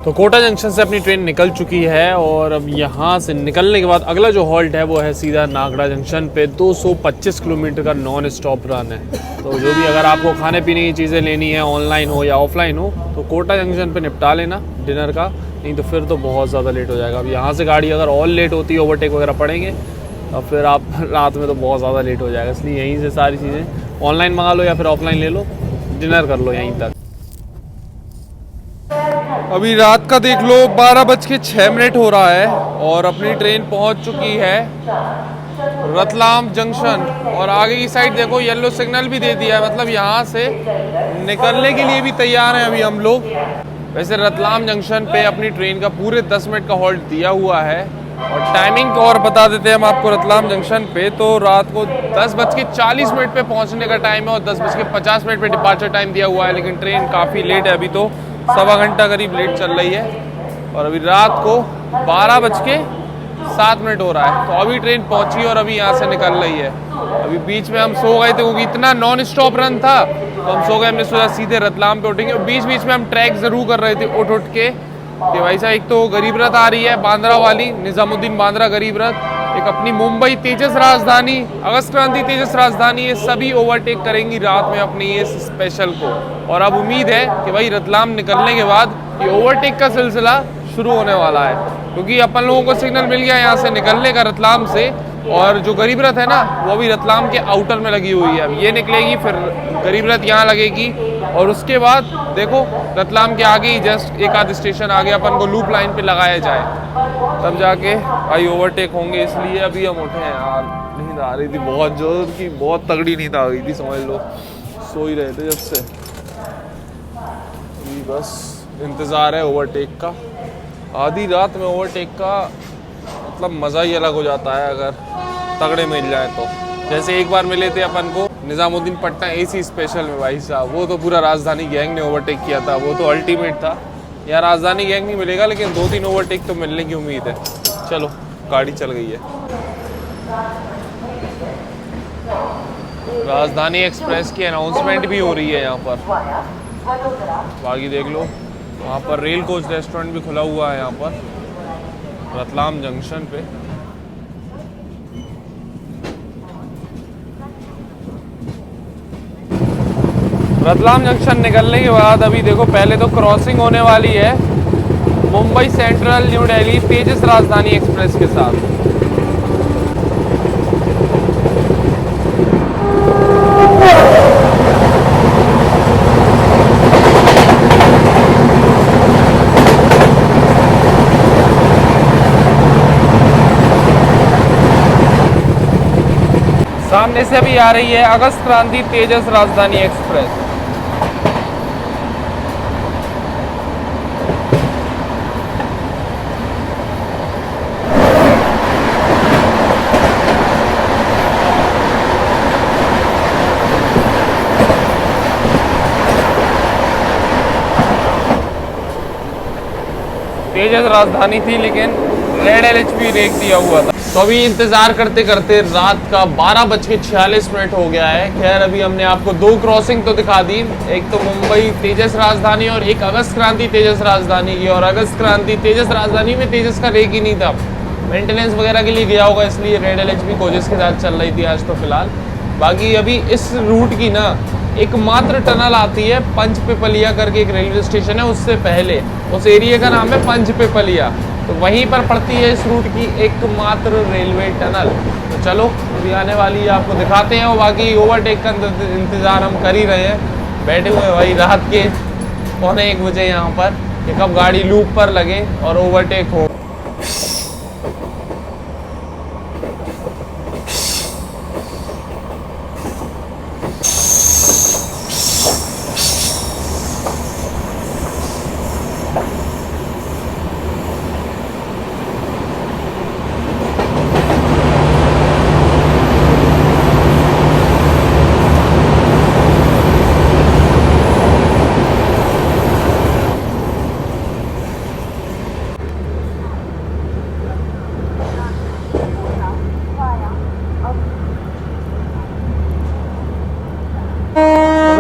तो कोटा जंक्शन से अपनी ट्रेन निकल चुकी है और अब यहाँ से निकलने के बाद अगला जो हॉल्ट है वो है सीधा नागड़ा जंक्शन पे। 225 किलोमीटर का नॉन स्टॉप रन है। तो जो भी अगर आपको खाने पीने की चीज़ें लेनी है ऑनलाइन हो या ऑफलाइन हो तो कोटा जंक्शन पे निपटा लेना डिनर का, नहीं तो फिर तो बहुत ज़्यादा लेट हो जाएगा। अब यहाँ से गाड़ी अगर और लेट होती है, ओवरटेक वगैरह पड़ेंगे, अब फिर आप रात में तो बहुत ज़्यादा लेट हो जाएगा। इसलिए यहीं से सारी चीज़ें ऑनलाइन मंगा लो या फिर ऑफलाइन ले लो, डिनर कर लो यहीं तक। अभी रात का देख लो 12:06 हो रहा है और अपनी ट्रेन पहुंच चुकी है रतलाम जंक्शन। और आगे की साइड देखो येलो सिग्नल भी दे दिया है, मतलब यहाँ से निकलने के लिए भी तैयार हैं अभी हम लोग। वैसे रतलाम जंक्शन पे अपनी ट्रेन का पूरे 10 मिनट का हॉल्ट दिया हुआ है। और टाइमिंग और बता देते हैं हम आपको रतलाम जंक्शन पे। तो रात को 10:40 पे पहुँचने का टाइम है और 10:50 पे डिपार्चर टाइम दिया हुआ है, लेकिन ट्रेन काफ़ी लेट है, अभी तो 1.25 घंटा करीब लेट चल रही है। और अभी रात को 12:07 हो रहा है। तो अभी ट्रेन पहुंची और अभी यहाँ से निकल रही है। अभी बीच में हम सो गए थे क्योंकि इतना नॉन स्टॉप रन था, तो हम सो गए। हमने सोचा सीधे रतलाम पे उठेंगे। और बीच बीच में हम ट्रैक ज़रूर कर रहे थे उठ के कि भाई साहब एक तो गरीब रथ आ रही है बांद्रा वाली, निज़ामुद्दीन बांद्रा गरीब रथ, एक अपनी मुंबई तेजस राजधानी, अगस्त क्रांति तेजस राजधानी, ये सभी ओवरटेक करेंगी रात में अपनी ये स्पेशल को। और अब उम्मीद है कि भाई रतलाम निकलने के बाद ये ओवरटेक का सिलसिला शुरू होने वाला है, क्योंकि अपन लोगों को सिग्नल मिल गया यहाँ से निकलने का रतलाम से। और जो गरीब रथ है ना वो भी रतलाम के आउटर में लगी हुई है। अब ये निकलेगी, फिर गरीब रथ यहाँ लगेगी और उसके बाद देखो रतलाम के आगे ही जस्ट एक आध स्टेशन आगे अपन को लूप लाइन पे लगाया जाए, तब जाके भाई ओवरटेक होंगे। इसलिए अभी हम उठे हैं यार, नींद आ रही थी बहुत जोर की, बहुत तगड़ी नींद आ गई थी, समझ लो सो ही रहे थे जब से। अभी बस इंतज़ार है ओवरटेक का। आधी रात में ओवरटेक का मतलब मज़ा ही अलग हो जाता है अगर तगड़े मिल जाए तो। जैसे एक बार मिले थे अपन को निज़ामुद्दीन पटना एसी स्पेशल में, भाई साहब वो तो पूरा राजधानी गैंग ने ओवरटेक किया था, वो तो अल्टीमेट था। यार राजधानी गैंग नहीं मिलेगा लेकिन 2-3 ओवरटेक तो मिलने की उम्मीद है। चलो गाड़ी चल गई है। राजधानी एक्सप्रेस की अनाउंसमेंट भी हो रही है यहाँ पर, बाकी देख लो। वहाँ पर रेल कोच रेस्टोरेंट भी खुला हुआ है यहाँ पर रतलाम जंक्शन पे। रतलाम जंक्शन निकलने के बाद अभी देखो पहले तो क्रॉसिंग होने वाली है मुंबई सेंट्रल न्यू दिल्ली तेजस राजधानी एक्सप्रेस के साथ। सामने से अभी आ रही है अगस्त क्रांति तेजस राजधानी एक्सप्रेस। तेजस राजधानी थी लेकिन रेड LHP रेक दिया हुआ था। तो अभी इंतज़ार करते करते रात का 12:46 हो गया है। खैर अभी हमने आपको 2 क्रॉसिंग तो दिखा दी, एक तो मुंबई तेजस राजधानी और एक अगस्त क्रांति तेजस राजधानी की। और अगस्त क्रांति तेजस राजधानी में तेजस का रेक ही नहीं था, मेंटेनेंस वगैरह के लिए गया होगा, इसलिए रेड LHP कोचेस के साथ चल रही थी आज तो फिलहाल। बाकी अभी इस रूट की ना एकमात्र टनल आती है पंचपिपलिया करके, एक रेलवे स्टेशन है उससे पहले, उस एरिया का नाम है पंचपिपलिया। तो वहीं पर पड़ती है इस रूट की एकमात्र रेलवे टनल। तो चलो अभी आने वाली है, आपको दिखाते हैं। और बाकी ओवरटेक का इंतज़ार हम कर ही रहे हैं, बैठे हुए भाई रात के 1:45 बजे यहाँ पर कि कब गाड़ी लूप पर लगे और ओवरटेक हो।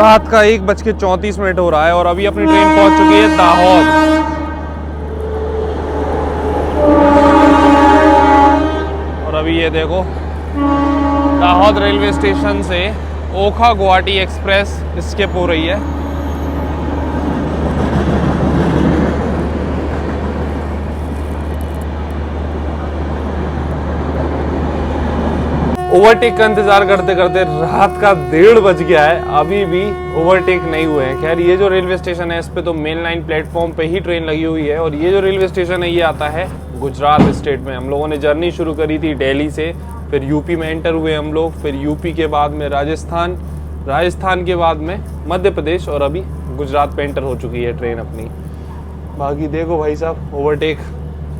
रात का 1:34 हो रहा है और अभी अपनी ट्रेन पहुंच चुकी है दाहोद। ये देखो दाहोद रेलवे स्टेशन से ओखा गुवाहाटी एक्सप्रेस स्किप हो रही है। ओवरटेक का इंतजार करते करते रात का 1:30 बज गया है, अभी भी ओवरटेक नहीं हुए हैं। खैर ये जो रेलवे स्टेशन है इस पे तो मेन लाइन प्लेटफॉर्म पे ही ट्रेन लगी हुई है और ये जो रेलवे स्टेशन है ये आता है गुजरात स्टेट में। हम लोगों ने जर्नी शुरू करी थी दिल्ली से, फिर यूपी में एंटर हुए हम लोग, फिर यूपी के बाद में राजस्थान, राजस्थान के बाद में मध्य प्रदेश और अभी गुजरात पे एंटर हो चुकी है ट्रेन अपनी। बाकी देखो भाई साहब ओवरटेक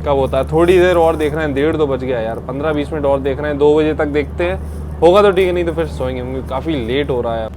कब होता है, थोड़ी देर और देख रहे हैं, 1:30 तो बज गया यार, 15-20 मिनट और देख रहे हैं, 2 बजे तक देखते हैं, होगा तो ठीक है, नहीं तो फिर सोएंगे क्योंकि काफ़ी लेट हो रहा है।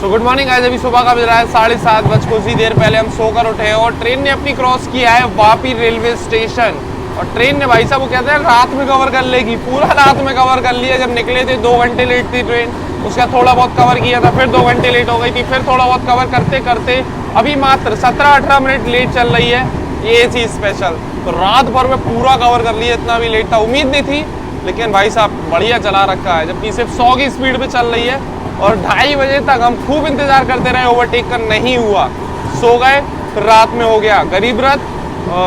गुड मॉर्निंग गाइस, अभी सुबह का बज रहा है 7:30 बज कुछ ही देर पहले हम सोकर उठे हैं और ट्रेन ने अपनी क्रॉस किया है वापी रेलवे स्टेशन। और ट्रेन ने भाई साहब वो कहते हैं रात में कवर कर लेगी, पूरा रात में कवर कर लिया। जब निकले थे 2 घंटे लेट थी ट्रेन, उसका थोड़ा बहुत कवर किया था, फिर 2 घंटे लेट हो गई थी, फिर थोड़ा बहुत कवर करते करते अभी मात्र 17-18 मिनट लेट चल रही है ये एसी स्पेशल। तो रात भर में पूरा कवर कर लिया, इतना भी लेट था उम्मीद नहीं थी, लेकिन भाई साहब बढ़िया चला रखा है, जबकि सिर्फ 100 की स्पीड पे चल रही है। और 2:30 बजे तक हम खूब इंतजार करते रहे, ओवरटेक कर नहीं हुआ, सो गए। फिर रात में हो गया गरीब रथ,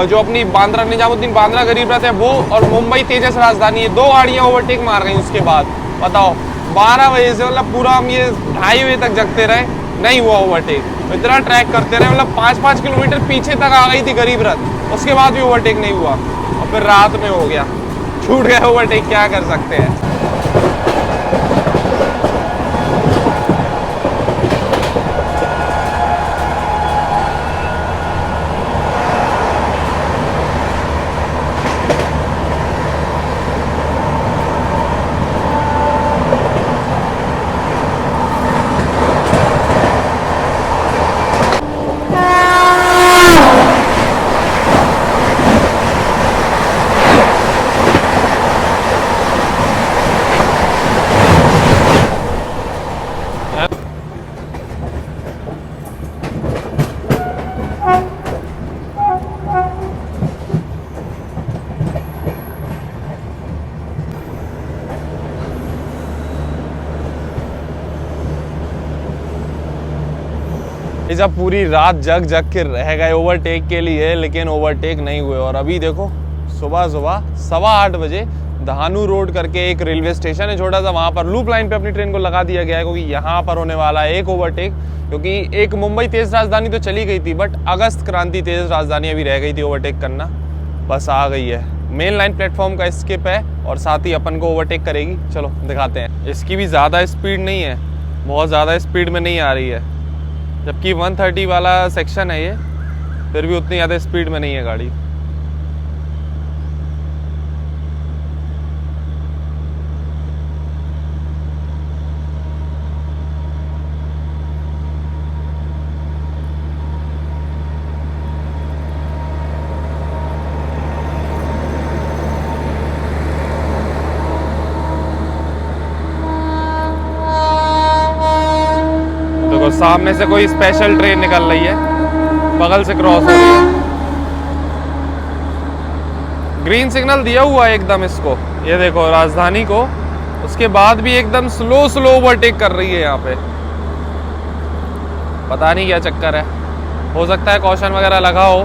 जो अपनी बांद्रा निजामुद्दीन बांद्रा गरीब रथ है वो, और मुंबई तेजस राजधानी, ये 2 गाड़ियाँ ओवरटेक मार गई। उसके बाद बताओ 12 बजे से मतलब पूरा हम ये 2:30 बजे तक जगते रहे, नहीं हुआ ओवरटेक। इतना ट्रैक करते रहे, मतलब 5-5 किलोमीटर पीछे तक आ गई थी गरीब रथ, उसके बाद भी ओवरटेक नहीं हुआ। और फिर रात में हो गया, छूट गया ओवरटेक, क्या कर सकते हैं। जब पूरी रात जग जग के रह गए ओवरटेक के लिए, लेकिन ओवरटेक नहीं हुए। और अभी देखो सुबह 8:15 बजे दहानू रोड करके एक रेलवे स्टेशन है छोटा सा, वहाँ पर लूप लाइन पे अपनी ट्रेन को लगा दिया गया है, क्योंकि यहाँ पर होने वाला है एक ओवरटेक। क्योंकि एक मुंबई तेज राजधानी तो चली गई थी, बट अगस्त क्रांति तेज राजधानी अभी रह गई थी ओवरटेक करना, बस आ गई है। मेन लाइन प्लेटफॉर्म का स्किप है और साथ ही अपन को ओवरटेक करेगी। चलो दिखाते हैं। इसकी भी ज़्यादा स्पीड नहीं है, बहुत ज़्यादा स्पीड में नहीं आ रही है, जबकि 130 वाला सेक्शन है ये, फिर भी उतनी ज़्यादा स्पीड में नहीं है गाड़ी। देखो सामने से कोई स्पेशल ट्रेन निकल रही है, बगल से क्रॉस हो रही है, ग्रीन सिग्नल दिया हुआ है एकदम इसको, ये देखो राजधानी को, उसके बाद भी एकदम स्लो ओवरटेक कर रही है यहाँ पे। पता नहीं क्या चक्कर है, हो सकता है कॉशन वगैरह लगा हो।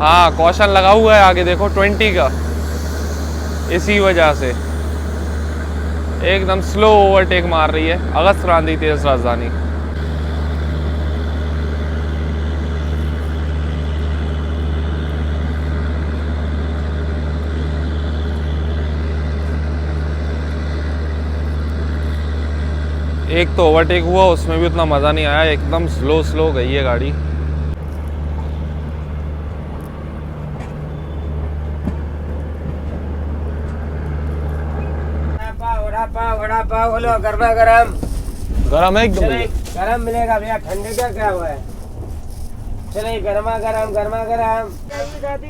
हाँ कॉशन लगा हुआ है आगे देखो 20 का, इसी वजह से एकदम स्लो ओवरटेक मार रही है अगस्त क्रांति तेज राजधानी। एक तो ओवरटेक हुआ, उसमें भी उतना मज़ा नहीं आया, एकदम स्लो गई है गाड़ी। वड़ा पाव बोलो गरमा गरम। गरम है एकदम भैया। गरम मिलेगा भैया, ठंडे का क्या हुआ है। चलिए गरमा गरम।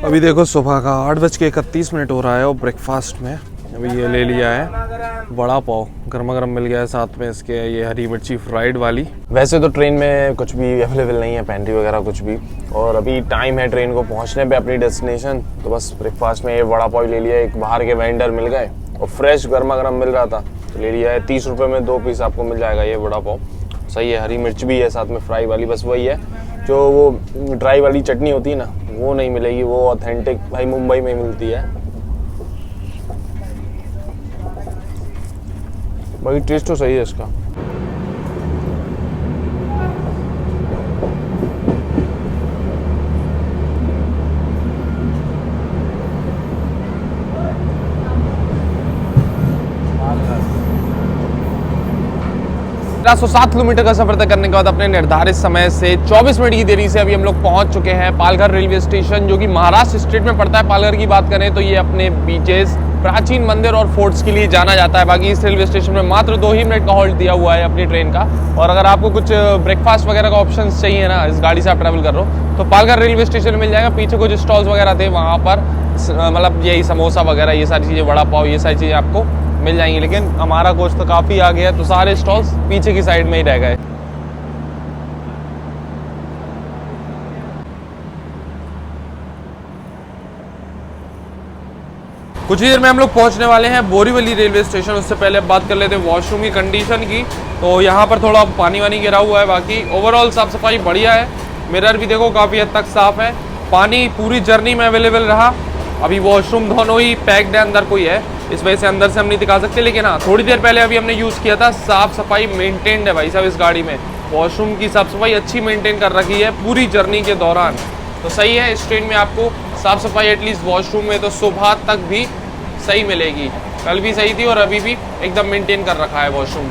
अभी देखो सुबह का 8:31 हो रहा है और ब्रेकफास्ट में अभी ये ले लिया है वड़ा पाव, गर्मा गर्म मिल गया है, साथ में इसके ये हरी मिर्ची फ्राइड वाली। वैसे तो ट्रेन में कुछ भी अवेलेबल नहीं है, पेंट्री वगैरह कुछ भी, और अभी टाइम है ट्रेन को पहुंचने पे अपनी डेस्टिनेशन, तो बस ब्रेकफास्ट में ये वड़ा पाव ले लिया। एक बाहर के वेंडर मिल गए और फ्रेश गर्मा गर्म मिल रहा था तो ले लिया है। 30 रुपये में 2 पीस आपको मिल जाएगा ये वड़ा पाव। सही है, हरी मिर्च भी है साथ में फ्राई वाली। बस वही है जो वो ड्राई वाली चटनी होती है ना, वो नहीं मिलेगी, वो ऑथेंटिक भाई मुंबई में मिलती है। बाकी टेस्ट तो सही है इसका। तो 7 किलोमीटर का सफर तय करने के बाद अपने निर्धारित समय से 24 मिनट की देरी से अभी हम लोग पहुंच चुके हैं पालघर रेलवे स्टेशन, जो कि महाराष्ट्र स्टेट में पड़ता है। पालघर की बात करें तो ये अपने बीचेस, प्राचीन मंदिर और फोर्ट्स के लिए जाना जाता है। बाकी इस रेलवे स्टेशन में मात्र 2 ही मिनट का हॉल्ट दिया हुआ है अपनी ट्रेन का। और अगर आपको कुछ ब्रेकफास्ट वगैरह का ऑप्शन चाहिए ना, इस गाड़ी से आप ट्रैवल कर रहे हो, तो पालघर रेलवे स्टेशन में मिल जाएगा। पीछे कुछ स्टॉल्स वगैरह थे, वहाँ पर मतलब यही समोसा वगैरह, ये सारी चीज़ें, वड़ा पाव, ये सारी चीज़ें आपको मिल जाएंगी। लेकिन हमारा कोच तो काफ़ी आगे है, तो सारे स्टॉल्स पीछे की साइड में ही रह गए। कुछ ही देर में हम लोग पहुंचने वाले हैं बोरीवली रेलवे स्टेशन। उससे पहले अब बात कर लेते हैं वॉशरूम की कंडीशन की। तो यहाँ पर थोड़ा पानी वानी गिरा हुआ है, बाकी ओवरऑल साफ सफाई बढ़िया है। मिरर भी देखो काफ़ी हद तक साफ है। पानी पूरी जर्नी में अवेलेबल रहा। अभी वॉशरूम दोनों ही पैक्ड है, अंदर कोई है, इस वजह से अंदर से हम नहीं दिखा सकते। लेकिन हाँ, थोड़ी देर पहले अभी हमने यूज़ किया था, साफ़ सफाई मेंटेन्ड है भाई साहब इस गाड़ी में। वॉशरूम की साफ़ सफाई अच्छी मेंटेन कर रखी है पूरी जर्नी के दौरान, तो सही है। इस ट्रेन में आपको साफ़ सफाई एटलीस्ट वॉशरूम में तो सुबह तक भी सही मिलेगी। कल भी सही थी और अभी भी एकदम मेंटेन कर रखा है वॉशरूम।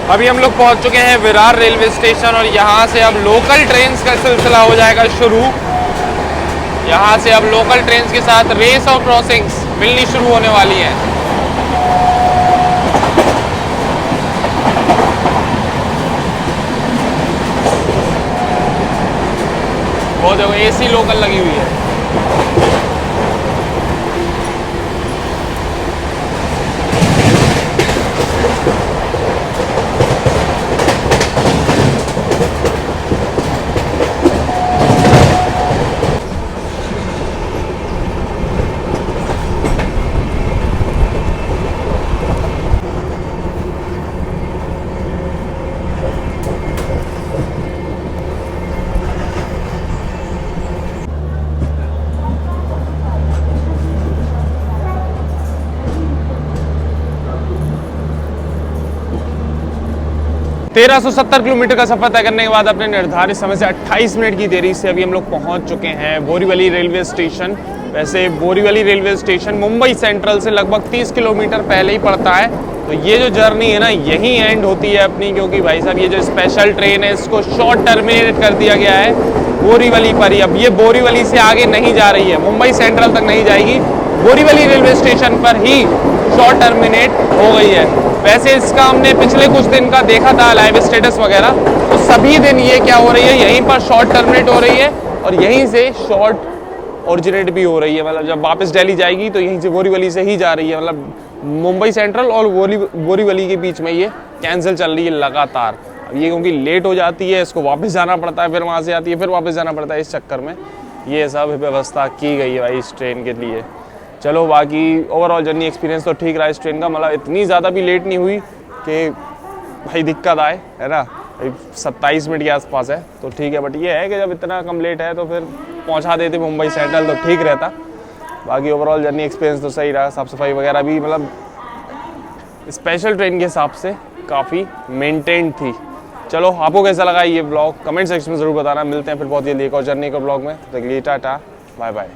अभी हम लोग पहुंच चुके हैं विरार रेलवे स्टेशन और यहाँ से अब लोकल ट्रेन्स का सिलसिला हो जाएगा शुरू। यहाँ से अब लोकल ट्रेन्स के साथ रेस और क्रॉसिंग्स मिलनी शुरू होने वाली हैं। वो देखो एसी लोकल लगी हुई है। तेरह 1370 किलोमीटर का सफर तय करने के बाद अपने निर्धारित समय से 28 मिनट की देरी से अभी हम लोग पहुंच चुके हैं बोरीवली रेलवे स्टेशन। वैसे Borivali railway station Mumbai Central से लगभग 30 किलोमीटर पहले ही पड़ता है। तो ये जो जर्नी है ना, यहीं एंड होती है अपनी, क्योंकि भाई साहब ये जो स्पेशल ट्रेन है इसको शॉर्ट टर्मिनेट कर दिया गया है बोरीवली पर ही। अब ये बोरीवली से आगे नहीं जा रही है, मुंबई सेंट्रल तक नहीं जाएगी, बोरीवली रेलवे स्टेशन पर ही शॉर्ट टर्मिनेट हो गई है। वैसे इसका हमने पिछले कुछ दिन का देखा था लाइव स्टेटस वगैरह, तो सभी दिन ये क्या हो रही है, यहीं पर शॉर्ट टर्मिनेट हो रही है और यहीं से शॉर्ट ओरिजिनेट भी हो रही है। मतलब जब वापस दिल्ली जाएगी तो यहीं से बोरीवली से ही जा रही है। मतलब मुंबई सेंट्रल और बोरीवली के बीच में ये कैंसिल चल रही है लगातार। अब ये क्योंकि लेट हो जाती है, इसको वापस जाना पड़ता है, फिर वहाँ से आती है, फिर वापस जाना पड़ता है। इस चक्कर में ये सब व्यवस्था की गई है भाई इस ट्रेन के लिए। चलो बाकी ओवरऑल जर्नी एक्सपीरियंस तो ठीक रहा इस ट्रेन का। मतलब इतनी ज़्यादा भी लेट नहीं हुई कि भाई दिक्कत आए, है ना। 27 मिनट के आसपास है तो ठीक है, बट ये है कि जब इतना कम लेट है तो फिर पहुंचा देते मुंबई सेंट्रल तो ठीक रहता। बाकी ओवरऑल जर्नी एक्सपीरियंस तो सही रहा। साफ़ सफाई वगैरह भी मतलब स्पेशल ट्रेन के हिसाब से काफ़ी मेंटेन थी। चलो आपको कैसा लगा ये ब्लॉग कमेंट सेक्शन में ज़रूर बताना। मिलते हैं फिर बहुत जल्दी एक और जर्नी का ब्लॉग में। तब तक के लिए टाटा बाय बाय।